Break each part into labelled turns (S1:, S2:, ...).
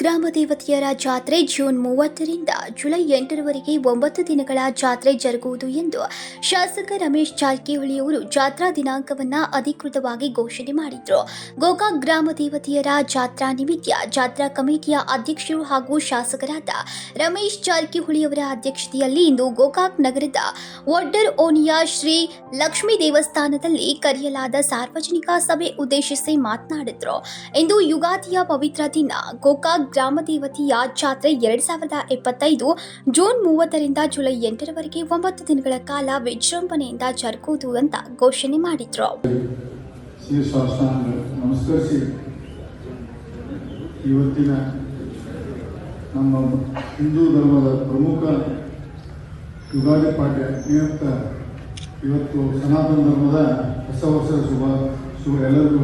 S1: ಗ್ರಾಮ ದೇವತೆಯರ ಜಾತ್ರೆ June 30ರಿಂದ July 8ರವರೆಗೆ 9 ದಿನಗಳ ಜಾತ್ರೆ ಜರುಗುವುದು ಎಂದು ಶಾಸಕ ರಮೇಶ್ ಜಾರಕಿಹೊಳಿ ಅವರು ಜಾತ್ರಾ ದಿನಾಂಕವನ್ನು ಅಧಿಕೃತವಾಗಿ ಘೋಷಣೆ ಮಾಡಿದರು. ಗೋಕಾಕ್ ಗ್ರಾಮ ದೇವತೆಯರ ಜಾತ್ರಾ ನಿಮಿತ್ತ ಜಾತ್ರಾ ಕಮಿಟಿಯ ಅಧ್ಯಕ್ಷರು ಹಾಗೂ ಶಾಸಕರಾದ ರಮೇಶ್ ಜಾರಕಿಹೊಳಿ ಅವರ ಅಧ್ಯಕ್ಷತೆಯಲ್ಲಿ ಇಂದು ಗೋಕಾಕ್ ನಗರದ ಒಡ್ಡರ್ ಓಣಿಯ ಶ್ರೀ ಲಕ್ಷ್ಮೀ ದೇವಸ್ಥಾನದಲ್ಲಿ ಕರೆಯಲಾದ ಸಾರ್ವಜನಿಕ ಸಭೆ ಉದ್ದೇಶಿಸಿ ಮಾತನಾಡಿದರು. ಇಂದು ಯುಗಾದಿಯ ಪವಿತ್ರ ದಿನ ಗೋಕಾಕ್ ಗ್ರಾಮ ದೇವತೆಯ ಜಾತ್ರೆ 2025 ಜೂನ್ 30ರಿಂದ ಜುಲೈ 8ರವರೆಗೆ 9 ದಿನಗಳ ಕಾಲ ವಿಜೃಂಭಣೆಯಿಂದ ಜರುಗುವುದು ಅಂತ ಘೋಷಣೆ ಮಾಡಿದ್ರು.
S2: ನಮಸ್ಕರಿಸಿ ಇವತ್ತಿನ ನಮ್ಮ ಹಿಂದೂ ಧರ್ಮದ ಪ್ರಮುಖ ಯುಗಾದಿ ಪಾಠ್ಯ ನಿಮಿತ್ತ ಇವತ್ತು ಸನಾತನ ಧರ್ಮದ ಹೊಸ ವರ್ಷದ ಎಲ್ಲರಿಗೂ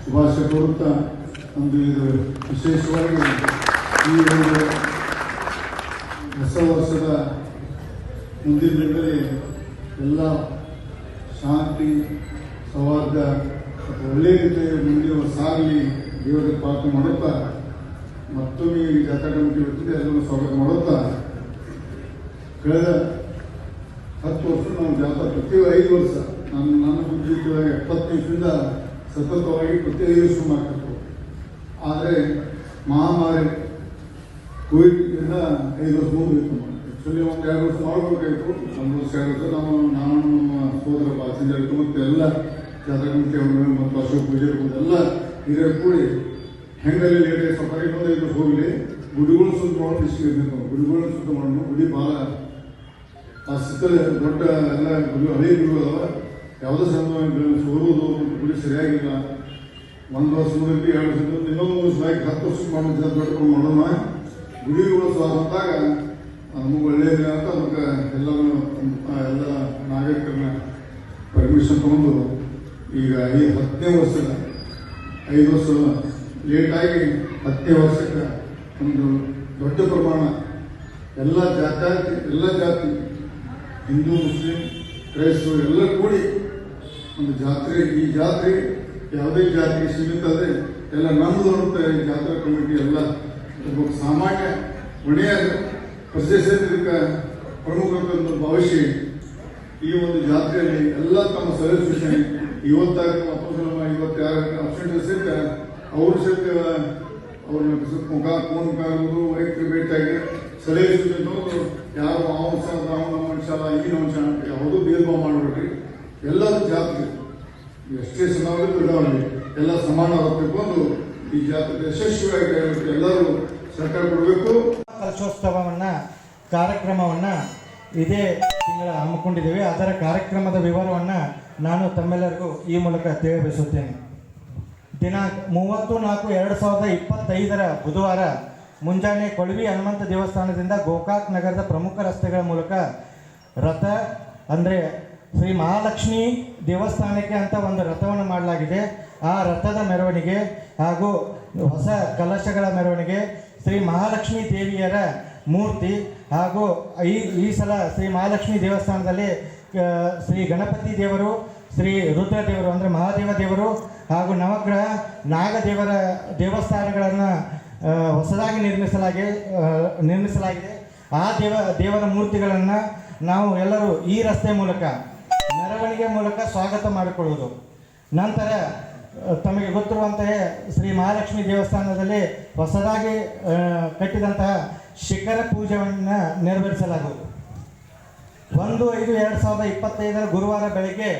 S2: ಶುಭಾಶಯ ಕೋರುತ್ತಾ ಒಂದು ಇದು ವಿಶೇಷವಾಗಿ ಈ ಒಂದು ಹೊಸ ವರ್ಷದ ಮುಂದಿನ ದಿನದಲ್ಲಿ ಎಲ್ಲ ಶಾಂತಿ ಸೌಹಾರ್ದ ಒಳ್ಳೆಯ ರೀತಿಯಲ್ಲಿ ಮುಂದೆ ಸಾಗಲಿ ದೇವರ ಪ್ರಾರ್ಥನೆ ಮಾಡುತ್ತಾ ಮತ್ತೊಮ್ಮೆ ಈ ಜಾತ್ರಾ ಕಮಿಟಿ ವತಿಯಿಂದ ಎಲ್ಲರೂ ಸ್ವಾಗತ ಮಾಡುತ್ತಾ ಕಳೆದ 10 ವರ್ಷ ನಾವು ಜಾತ್ರಾ ಪ್ರತಿ 5 ವರ್ಷ ನನ್ನ ಬುದ್ಧಿಯುತವಾಗಿ 70 ವರ್ಷದಿಂದ ಸತತವಾಗಿ ಪ್ರತಿ 5 ವರ್ಷ ಮಾಡ್ತಿತ್ತು. ಆದರೆ ಮಹಾಮಾರಿ ಕೋವಿಡ್ನಿಂದ 5 ವರ್ಷ ಮುಗಿದಿತ್ತು. ಆ್ಯಕ್ಚುಲಿ ಒಂದು 2 ವರ್ಷ ಮಾಡಬೇಕಾಗಿತ್ತು. 1 ವರ್ಷ 2 ವರ್ಷ ನಾನು ನಮ್ಮ ಸೋದರ ಪಾಸೆಂಜರ್ ಮತ್ತು ಎಲ್ಲ ಜಾತ್ರಾ ಕಮಿಟಿ ಅವರು ಮತ್ತು ಅಶೋಕ್ ಪೂಜಾರಿ ಎಲ್ಲ ಹಿರಿಯರು ಕೂಡಿ ಹೆಂಗಲ್ಲಿ ಲೇಟ್ ಸಫಾರಿ ಇನ್ನೊಂದು 5 ವರ್ಷ ಹೋಗಲಿ ಗುಡಿಗಳು ಸುತ್ತ ಮಾಡೋದು ಇಷ್ಟು ಗುಡಿಗಳನ್ನ ಸುತ್ತ ಮಾಡೋಣ. ಗುಡಿ ಭಾಳ ಆ ಸುತ್ತಲೇ ದೊಡ್ಡ ಎಲ್ಲ ಗುಡಿ ಹಳೆ ಗುಡಿಗಳು ಅದಾವ. ಯಾವುದೋ ಸಮಯ ಸೋರುವುದು ಗುಡಿ ಸರಿಯಾಗಿಲ್ಲ. 1 ವರ್ಷ ಮುಗಿದು 2 ವರ್ಷ ಇನ್ನೊಂದು ವರ್ಷ 10 ವರ್ಷ ಮಾಡೋದು ದೊಡ್ಡ ಮಾಡೋಣ. ಗುಡಿಗಳು ಅಂತಾಗ ನಮಗೆ ಒಳ್ಳೆಯದಿಲ್ಲ ಅಂತ ಅದಕ್ಕೆ ಎಲ್ಲ ನಾಗರಿಕರನ್ನ ಪರ್ಮಿಷನ್ ತಗೊಂಡು ಈಗ 10ನೇ ವರ್ಷದ 5 ವರ್ಷ ಲೇಟಾಗಿ 10ನೇ ವರ್ಷಕ್ಕೆ ಒಂದು ದೊಡ್ಡ ಪ್ರಮಾಣ ಎಲ್ಲ ಜಾತಿ ಹಿಂದೂ ಮುಸ್ಲಿಂ ಕ್ರೈಸ್ತರು ಎಲ್ಲ ಕೂಡಿ ಒಂದು ಜಾತ್ರೆ. ಈ ಜಾತ್ರೆ ಯಾವುದೇ ಜಾತಿಗೆ ಸೀಮಿತ ಅದೇ ಎಲ್ಲ ನಮ್ಮದು ಅಂತ ಈ ಜಾತ್ರಾ ಕಮಿಟಿ ಎಲ್ಲ ಒಬ್ಬ ಸಾಮಾನ್ಯ ಒಡೆಯ ಪ್ರದೇಶಕ್ಕೆ ಪ್ರಮುಖ ಭಾವಿಸಿ ಈ ಒಂದು ಜಾತ್ರೆಯಲ್ಲಿ ಎಲ್ಲ ತಮ್ಮ ಸಲಹೆ ಸೂಚನೆ ಇವತ್ತಾಗ ಇವತ್ತು ಯಾರು ಅಬ್ಸೆಂಟ್ ಸಹಿತ ಅವರು ಸಹಿತ ಅವ್ರನ್ನ ಮುಖಾಗುವುದು ವೈಯಕ್ತಿಕ ಭೇಟಿಯಾಗಿ ಸಲಹೆ ಸೂಚನೆ ತಗೊಂಡು ಯಾರು ಅವನ ಮನುಷ್ಯ ಈಗಿನ ಮನುಷ್ಯ ಯಾವುದೂ ಭೇದ ಭಾವ ಮಾಡಬೇಡ್ರಿ. ಎಲ್ಲರೂ ಜಾತ್ರೆ ಎಷ್ಟೇ ಸಮಾಜ ಎಲ್ಲ ಸಮಾನ ತಗೊಂಡು ಈ ಜಾತ್ರೆ ಯಶಸ್ವಿಯಾಗಿ ಎಲ್ಲರೂ ಸರ್ಕಾರ ಕೊಡಬೇಕು.
S3: ಕಲಶೋತ್ಸವವನ್ನು ಕಾರ್ಯಕ್ರಮವನ್ನು ಇದೇ ತಿಂಗಳ ಹಮ್ಮಿಕೊಂಡಿದ್ದೇವೆ. ಅದರ ಕಾರ್ಯಕ್ರಮದ ವಿವರವನ್ನು ನಾನು ತಮ್ಮೆಲ್ಲರಿಗೂ ಈ ಮೂಲಕ ತಿಳಿಯಬಯಸುತ್ತೇನೆ. ದಿನಾಂಕ 30/4/2025 ಬುಧವಾರ ಮುಂಜಾನೆ ಕೊಳವಿ ಹನುಮಂತ ದೇವಸ್ಥಾನದಿಂದ ಗೋಕಾಕ್ ನಗರದ ಪ್ರಮುಖ ರಸ್ತೆಗಳ ಮೂಲಕ ರಥ ಅಂದರೆ ಶ್ರೀ ಮಹಾಲಕ್ಷ್ಮಿ ದೇವಸ್ಥಾನಕ್ಕೆ ಅಂತ ಒಂದು ರಥವನ್ನು ಮಾಡಲಾಗಿದೆ. ಆ ರಥದ ಮೆರವಣಿಗೆ ಹಾಗೂ ಹೊಸ ಕಲಶಗಳ ಮೆರವಣಿಗೆ, ಶ್ರೀ ಮಹಾಲಕ್ಷ್ಮಿ ದೇವಿಯರ ಮೂರ್ತಿ ಹಾಗೂ ಈ ಸಲ ಶ್ರೀ ಮಹಾಲಕ್ಷ್ಮಿ ದೇವಸ್ಥಾನದಲ್ಲಿ ಶ್ರೀ ಗಣಪತಿ ದೇವರು, ಶ್ರೀ ರುದ್ರ ದೇವರು ಅಂದರೆ ಮಹಾದೇವ ದೇವರು ಹಾಗೂ ನವಗ್ರಹ ನಾಗದೇವರ ದೇವಸ್ಥಾನಗಳನ್ನು ಹೊಸದಾಗಿ ನಿರ್ಮಿಸಲಾಗಿದೆ. ಆ ದೇವರ ಮೂರ್ತಿಗಳನ್ನು ನಾವು ಎಲ್ಲರೂ ಈ ರಸ್ತೆ ಮೂಲಕ ಮೆರವಣಿಗೆ ಮೂಲಕ ಸ್ವಾಗತ ಮಾಡಿಕೊಳ್ಳುವುದು. ನಂತರ ತಮಗೆ ಗೊತ್ತಿರುವಂತಹ ಶ್ರೀ ಮಹಾಲಕ್ಷ್ಮಿ ದೇವಸ್ಥಾನದಲ್ಲಿ ಹೊಸದಾಗಿ ಕಟ್ಟಿದಂತಹ ಶಿಖರ ಪೂಜೆಯನ್ನು ನೆರವೇರಿಸಲಾಗುವುದು. 1/5/2025 ಗುರುವಾರ ಬೆಳಗ್ಗೆ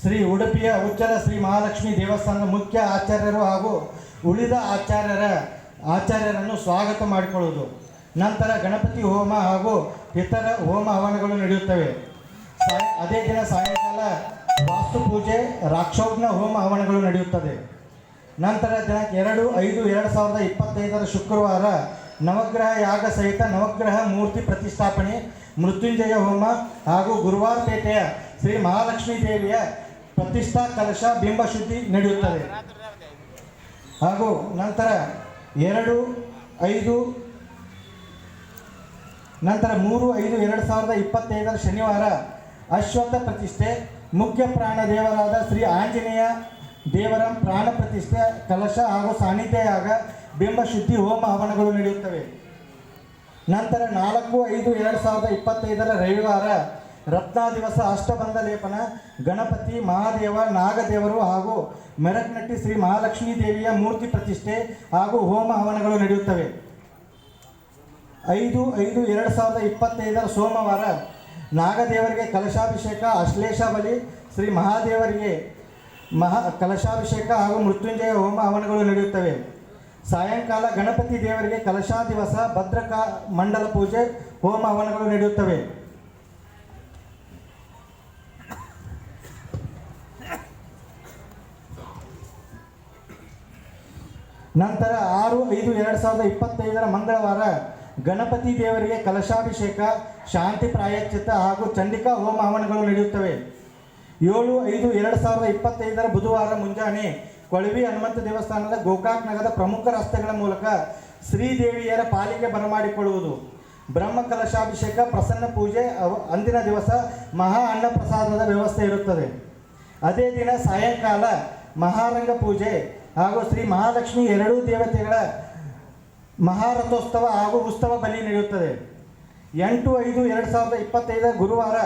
S3: ಶ್ರೀ ಉಡುಪಿಯ ಉಚ್ಚಲ ಶ್ರೀ ಮಹಾಲಕ್ಷ್ಮಿ ದೇವಸ್ಥಾನದ ಮುಖ್ಯ ಆಚಾರ್ಯರು ಹಾಗೂ ಉಳಿದ ಆಚಾರ್ಯರನ್ನು ಸ್ವಾಗತ ಮಾಡಿಕೊಳ್ಳುವುದು. ನಂತರ ಗಣಪತಿ ಹೋಮ ಹಾಗೂ ಇತರ ಹೋಮ ಹವನಗಳು ನಡೆಯುತ್ತವೆ. ಅದೇ ದಿನ ಸಾಯಂಕಾಲ ವಾಸ್ತು ಪೂಜೆ, ರಾಕ್ಷೋಗ್ನ ಹೋಮ ಹವನಗಳು ನಡೆಯುತ್ತದೆ. ನಂತರ ದಿನಾಂಕ 2/5/2025 ಶುಕ್ರವಾರ ನವಗ್ರಹ ಯಾಗ ಸಹಿತ ನವಗ್ರಹ ಮೂರ್ತಿ ಪ್ರತಿಷ್ಠಾಪನೆ, ಮೃತ್ಯುಂಜಯ ಹೋಮ ಹಾಗೂ ಗುರುವಾರಪೇಟೆಯ ಶ್ರೀ ಮಹಾಲಕ್ಷ್ಮೀ ದೇವಿಯ ಪ್ರತಿಷ್ಠಾ ಕಲಶ ಬಿಂಬ ಶುದ್ಧಿ ನಡೆಯುತ್ತದೆ. ಹಾಗೂ ನಂತರ 3/5/2025 ಶನಿವಾರ ಅಶ್ವತ್ಥ ಪ್ರತಿಷ್ಠೆ, ಮುಖ್ಯ ಪ್ರಾಣ ದೇವರಾದ ಶ್ರೀ ಆಂಜನೇಯ ದೇವರ ಪ್ರಾಣ ಪ್ರತಿಷ್ಠೆ ಕಲಶ ಹಾಗೂ ಸಾನ್ನಿಧ್ಯ ಯಾಗ ಬಿಂಬ ಶುದ್ಧಿ ಹೋಮ ಹವನಗಳು ನಡೆಯುತ್ತವೆ. ನಂತರ 4/5/2025 ರವಿವಾರ ರತ್ನ ದಿವಸ ಅಷ್ಟಬಂಧ ಲೇಪನ, ಗಣಪತಿ, ಮಹಾದೇವ, ನಾಗದೇವರು ಹಾಗೂ ಮೆರಕ್ನಟ್ಟಿ ಶ್ರೀ ಮಹಾಲಕ್ಷ್ಮೀ ದೇವಿಯ ಮೂರ್ತಿ ಪ್ರತಿಷ್ಠೆ ಹಾಗೂ ಹೋಮ ಹವನಗಳು ನಡೆಯುತ್ತವೆ. 5/5/2025 ಸೋಮವಾರ ನಾಗದೇವರಿಗೆ ಕಲಶಾಭಿಷೇಕ, ಅಶ್ಲೇಷ ಬಲಿ, ಶ್ರೀ ಮಹಾದೇವರಿಗೆ ಕಲಶಾಭಿಷೇಕ ಹಾಗೂ ಮೃತ್ಯುಂಜಯ ಹೋಮ ಹವನಗಳು ನಡೆಯುತ್ತವೆ. ಸಾಯಂಕಾಲ ಗಣಪತಿ ದೇವರಿಗೆ ಕಲಶಾ ದಿವಸ ಭದ್ರಕಾ ಮಂಡಲ ಪೂಜೆ, ಹೋಮ ಹವನಗಳು ನಡೆಯುತ್ತವೆ. ನಂತರ 6/5/2025 ಮಂಗಳವಾರ ಗಣಪತಿ ದೇವರಿಗೆ ಕಲಶಾಭಿಷೇಕ, ಶಾಂತಿ ಪ್ರಾಯಶ್ಚಿತ್ತ ಹಾಗೂ ಚಂಡಿಕಾ ಹೋಮ ಹವನಗಳು ನಡೆಯುತ್ತವೆ. 7/5/2025 ಬುಧವಾರ ಮುಂಜಾನೆ ಕೊಳವಿ ಹನುಮಂತ ದೇವಸ್ಥಾನದ ಗೋಕಾಕ್ ನಗರದ ಪ್ರಮುಖ ರಸ್ತೆಗಳ ಮೂಲಕ ಶ್ರೀದೇವಿಯರ ಪಾಲಿಗೆ ಬರಮಾಡಿಕೊಳ್ಳುವುದು, ಬ್ರಹ್ಮ ಕಲಶಾಭಿಷೇಕ, ಪ್ರಸನ್ನ ಪೂಜೆ, ಅಂದಿನ ದಿವಸ ಮಹಾ ಅನ್ನ ಪ್ರಸಾದದ ವ್ಯವಸ್ಥೆ ಇರುತ್ತದೆ. ಅದೇ ದಿನ ಸಾಯಂಕಾಲ ಮಹಾರಂಗ ಪೂಜೆ ಹಾಗೂ ಶ್ರೀ ಮಹಾಲಕ್ಷ್ಮಿ ಎರಡೂ ದೇವತೆಗಳ ಮಹಾರಥೋತ್ಸವ ಹಾಗೂ ಉತ್ಸವ ಬಲಿ ನಡೆಯುತ್ತದೆ. 8/5/2025 ಗುರುವಾರ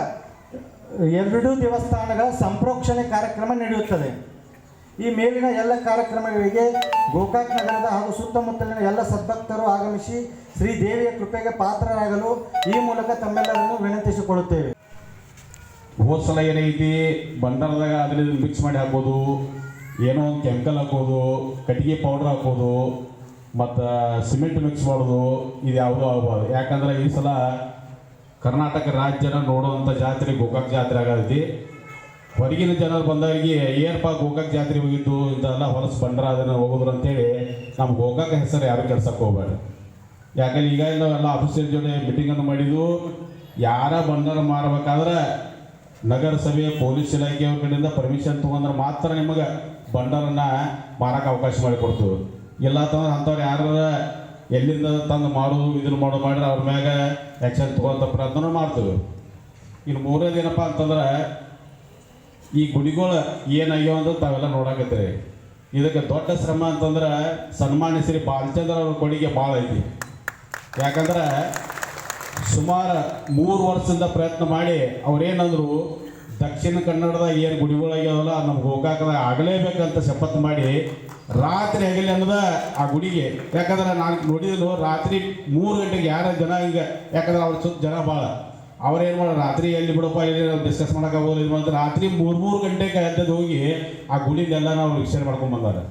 S3: ಎರಡೂ ದೇವಸ್ಥಾನಗಳ ಸಂಪ್ರೋಕ್ಷಣೆ ಕಾರ್ಯಕ್ರಮ ನಡೆಯುತ್ತದೆ. ಈ ಮೇಲಿನ ಎಲ್ಲ ಕಾರ್ಯಕ್ರಮಗಳಿಗೆ ಗೋಕಾಕ್ ನಗರದ ಹಾಗೂ ಸುತ್ತಮುತ್ತಲಿನ ಎಲ್ಲ ಸದ್ಭಕ್ತರು ಆಗಮಿಸಿ ಶ್ರೀ ದೇವಿಯ ಕೃಪೆಗೆ ಪಾತ್ರರಾಗಲು ಈ ಮೂಲಕ ತಮ್ಮೆಲ್ಲರನ್ನು ವಿನಂತಿಸಿಕೊಳ್ಳುತ್ತೇವೆ.
S4: ಹೋದ ಸಲ ಏನೈತಿ ಬಂಡಾರದಾಗ ಅದರಲ್ಲಿ ಮಿಕ್ಸ್ ಮಾಡಿ ಹಾಕೋದು, ಏನೋ ಒಂದು ಕೆಮಿಕಲ್ ಹಾಕೋದು, ಕಟ್ಟಿಗೆ ಪೌಡ್ರ್ ಹಾಕೋದು ಮತ್ತು ಸಿಮೆಂಟ್ ಮಿಕ್ಸ್ ಮಾಡೋದು, ಇದು ಯಾವುದೂ ಆಗ್ಬೋದು. ಯಾಕಂದ್ರೆ ಈ ಸಲ ಕರ್ನಾಟಕ ರಾಜ್ಯನ ನೋಡುವಂಥ ಜಾತ್ರೆ ಗೋಕಾಕ್ ಜಾತ್ರೆ ಆಗೈತಿ. ಹೊರಗಿನ ಜನರು ಬಂದವರಿಗೆ ಏನಪ್ಪ ಗೋಕಾಕ್ ಜಾತ್ರೆ ಹೋಗಿದ್ದು ಇಂಥೆಲ್ಲ ಹೊಲಸು ಬಂಡರ ಅದನ್ನು ಹೋಗೋದ್ರು ಅಂತೇಳಿ ನಮ್ಮ ಗೋಕಾಕ್ ಹೆಸರು ಯಾರು ಕೆಲ್ಸಕ್ಕೆ ಹೋಗ್ಬೇಡ. ಯಾಕಂದ್ರೆ ಈಗ ನಾವೆಲ್ಲ ಆಫೀಸರ್ ಜೊತೆ ಮೀಟಿಂಗನ್ನು ಮಾಡಿದ್ದು, ಯಾರ ಬಂಡರ ಮಾರಬೇಕಾದ್ರೆ ನಗರಸಭೆ ಪೊಲೀಸ್ ಇಲಾಖೆಯವ್ರ ಕಡೆಯಿಂದ ಪರ್ಮಿಷನ್ ತೊಗೊಂಡ್ರೆ ಮಾತ್ರ ನಿಮಗೆ ಬಂಡರನ್ನು ಮಾರಕ್ಕೆ ಅವಕಾಶ ಮಾಡಿಕೊಡ್ತೀವಿ. ಇಲ್ಲ ಅಂತಂದ್ರೆ ಅಂಥವ್ರು ಯಾರು ಎಲ್ಲಿಂದ ತಂದು ಮಾಡೋದು ಇದನ್ನು ಮಾಡಿದ್ರೆ ಅವ್ರ ಮ್ಯಾಗ ಆ್ಯಕ್ಷನ್ ತೊಗೊಳ್ಳೋ ಪ್ರಯತ್ನ ಮಾಡ್ತೀವಿ. ಇನ್ನು ಮೂರನೇದು ಏನಪ್ಪ ಅಂತಂದ್ರೆ ಈ ಗುಡಿಗಳು ಏನಾಗ್ಯಾವ ಅಂತ ತಾವೆಲ್ಲ ನೋಡಕತ್ತೀರಿ. ಇದಕ್ಕೆ ದೊಡ್ಡ ಶ್ರಮ ಅಂತಂದ್ರೆ ಸನ್ಮಾನ್ಯ ಶ್ರೀ ಬಾಲಚಂದ್ರ ಅವ್ರ ಕೊಡುಗೆ ಭಾಳ ಐತಿ. ಯಾಕಂದ್ರೆ ಸುಮಾರು 3 ವರ್ಷದಿಂದ ಪ್ರಯತ್ನ ಮಾಡಿ ಅವ್ರೇನಂದ್ರು ದಕ್ಷಿಣ ಕನ್ನಡದ ಏನು ಗುಡಿಗಳಾಗ್ಯಾವಲ್ಲ ನಮ್ಮ ಗೋಕಾಕದಾಗ ಆಗಲೇಬೇಕಂತ ಶಪಥ ಮಾಡಿ ರಾತ್ರಿ ಹಗಲಿ ಅನ್ನೋದ ಆ ಗುಡಿಗೆ. ಯಾಕಂದ್ರೆ ನಾನು ನೋಡಿದ್ರು ರಾತ್ರಿ 3 ಗಂಟೆಗೆ ಯಾರ ಜನ ಹಿಂಗೆ, ಯಾಕಂದ್ರೆ ಅವ್ರ ಸುತ್ತ ಜನ ಭಾಳ, ಅವ್ರೇನು ಮಾಡೋ ರಾತ್ರಿ ಎಲ್ಲಿ ಬಿಡಪ್ಪ ಇಲ್ಲಿ ನಾವು ಡಿಸ್ಕಸ್ ಮಾಡೋಕ್ಕಾಗೋದು ಇದು ಮಾಡಿದ್ರೆ ರಾತ್ರಿ 3 ಗಂಟೆಗೆ ಎದ್ದದ್ದು ಹೋಗಿ ಆ ಗುಡಿನೆಲ್ಲ ನಾವು ವೀಕ್ಷಣೆ ಮಾಡ್ಕೊಂಡು ಬಂದಾರೆ.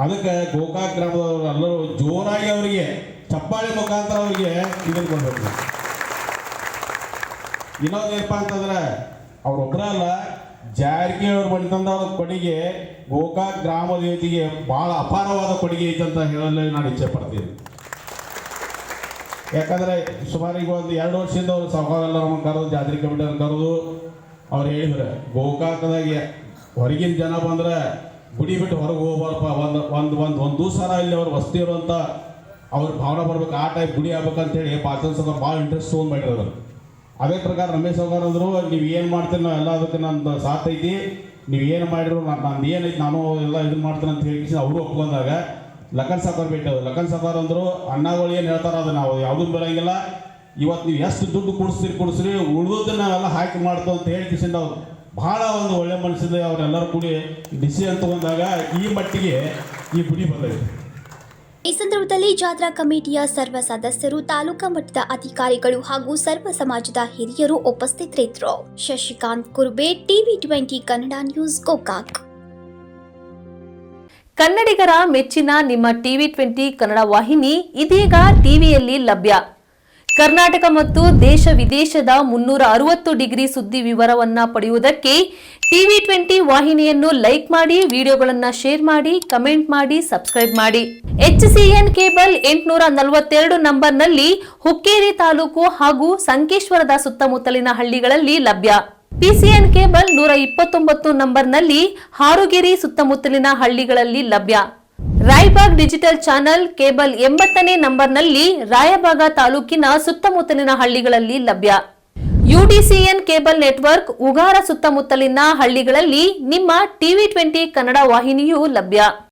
S4: ಅದಕ್ಕೆ ಗೋಕಾಕ್ ಗ್ರಾಮದವರು ಎಲ್ಲರೂ ಜೋರಾಗಿ ಅವರಿಗೆ ಚಪ್ಪಾಳೆ ಮುಖಾಂತರ ಅವರಿಗೆ ಇದನ್ನು ಕೊಡಬೇಕು. ಇನ್ನೊಂದು ಏನಪ್ಪ ಅಂತಂದ್ರೆ ಅವ್ರೊಬ್ಬರ ಅಲ್ಲ, ಜಾರಕಿಹೊಳಿ ಬಂದಂಥ ಕೊಡುಗೆ ಗೋಕಾಕ್ ಗ್ರಾಮ ದೇವತೆಗೆ ಭಾಳ ಅಪಾರವಾದ ಕೊಡುಗೆ ಐತೆ ಅಂತ ಹೇಳಲು ನಾನು ಇಚ್ಛೆ ಪಡ್ತೀನಿ. ಯಾಕಂದರೆ ಸುಮಾರು ಈಗ ಒಂದು 2 ವರ್ಷದಿಂದ ಅವರು ಸಾವುಕಾರೆಲ್ಲ ನಮಗೆ ಕರೆದು ಜಾತ್ರೆ ಕಮಿಟಿಯನ್ನು ಕರೆದು ಅವ್ರು ಹೇಳಿದ್ರು, ಗೋಕಾಕದಾಗೆ ಹೊರಗಿನ ಜನ ಬಂದರೆ ಗುಡಿ ಬಿಟ್ಟು ಹೊರಗೆ ಹೋಗ್ಬಾರಪ್ಪ, ಒಂದು ದಿವಸ ಇಲ್ಲಿ ಅವ್ರು ವಸ್ತಿ ಇರುವಂಥ ಅವ್ರ ಭಾವನೆ ಬರ್ಬೇಕು, ಆ ಟೈಪ್ ಗುಡಿ ಆಗ್ಬೇಕಂತೇಳಿ ಪಾಚನ ಭಾಳ ಇಂಟ್ರೆಸ್ಟ್ ತೊಗೊಂಡು ಮಾಡಿರೋದು. ಅದೇ ಪ್ರಕಾರ ರಮೇಶ್ ಅವ್ರು ಅಂದರು, ನೀವು ಏನು ಮಾಡ್ತೀರಿ ನಾವು ಎಲ್ಲ ಅದಕ್ಕೆ ನಂದು ಸಾಥ್ ಐತಿ, ನೀವು ಏನು ಮಾಡಿದ್ರು ನಂದು ಏನೈತಿ ನಾನು ಎಲ್ಲ ಇದನ್ನು ಮಾಡ್ತೀನಿ ಅಂತ ಹೇಳಿ ಅವರು ಒಪ್ಕೊಂಡಾಗ ಲಖನ್ ಸಾಕೋರು ಬಿಟ್ಟದು. ಲಖನ್ ಸಾಕೋರು ಅಂದರು, ಅಣ್ಣಗಳು ಏನು ಹೇಳ್ತಾರೆ ಅದು ನಾವು ಯಾವುದೂ ಬರೋಂಗಿಲ್ಲ, ಇವತ್ತು ನೀವು ಎಷ್ಟು ದುಡ್ಡು ಕೊಡಿಸ್ರಿ ಉಳಿದೋದನ್ನ ನಾವೆಲ್ಲ ಹಾಕಿ ಮಾಡ್ತೇವೆ ಅಂತ ಹೇಳಿ ಕಿಸಿಂದ ಅವ್ರು ಭಾಳ ಒಂದು ಒಳ್ಳೆ ಮನಸ್ಸಿದೆ. ಅವರೆಲ್ಲರೂ ಕೂಡಿ ಡಿಸಿಷನ್ ತಗೊಂಡಾಗ ಈ ಮಟ್ಟಿಗೆ ಈ ಗುಡಿ ಬಂದಿದೆ.
S1: ಈ ಸಂದರ್ಭದಲ್ಲಿ ಜಾತ್ರಾ ಕಮಿಟಿಯ ಸರ್ವ ಸದಸ್ಯರು, ತಾಲೂಕಾ ಮಟ್ಟದ ಅಧಿಕಾರಿಗಳು ಹಾಗೂ ಸರ್ವ ಸಮಾಜದ ಹಿರಿಯರು ಉಪಸ್ಥಿತರಿದ್ದರು. Shashikant Kurbe, TV20 Kannada news, Gokak.
S5: ಕನ್ನಡಿಗರ ಮೆಚ್ಚಿನ ನಿಮ್ಮ TV20 ಕನ್ನಡ ವಾಹಿನಿ ಇದೀಗ ಟಿವಿಯಲ್ಲಿ ಲಭ್ಯ. ಕರ್ನಾಟಕ ಮತ್ತು ದೇಶ ವಿದೇಶದ 360 ಡಿಗ್ರಿ ಸುದ್ದಿ ವಿವರವನ್ನ ಪಡೆಯುವುದಕ್ಕೆ TV20 ವಾಹಿನಿಯನ್ನು ಲೈಕ್ ಮಾಡಿ, ವಿಡಿಯೋಗಳನ್ನು ಶೇರ್ ಮಾಡಿ, ಕಮೆಂಟ್ ಮಾಡಿ, ಸಬ್ಸ್ಕ್ರೈಬ್ ಮಾಡಿ. HCN ಕೇಬಲ್ 842 ನಂಬರ್ನಲ್ಲಿ ಹುಕ್ಕೇರಿ ತಾಲೂಕು ಹಾಗೂ ಸಂಕೇಶ್ವರದ ಸುತ್ತಮುತ್ತಲಿನ ಹಳ್ಳಿಗಳಲ್ಲಿ ಲಭ್ಯ. PCN ಕೇಬಲ್ 129 ನಂಬರ್ನಲ್ಲಿ ಹಾರುಗೆರೆ ಸುತ್ತಮುತ್ತಲಿನ ಹಳ್ಳಿಗಳಲ್ಲಿ ಲಭ್ಯ. ರಾಯಬಾಗ್ ಡಿಜಿಟಲ್ ಚಾನೆಲ್ ಕೇಬಲ್ 80ನೇ ನಂಬರ್ನಲ್ಲಿ ರಾಯಬಾಗ ತಾಲೂಕಿನ ಸುತ್ತಮುತ್ತಲಿನ ಹಳ್ಳಿಗಳಲ್ಲಿ ಲಭ್ಯ. UDCN ಕೇಬಲ್ ನೆಟ್ವರ್ಕ್ ಉಗಾರ ಸುತ್ತಮುತ್ತಲಿನ ಹಳ್ಳಿಗಳಲ್ಲಿ ನಿಮ್ಮ TV20 ಕನ್ನಡ ವಾಹಿನಿಯೂ ಲಭ್ಯ.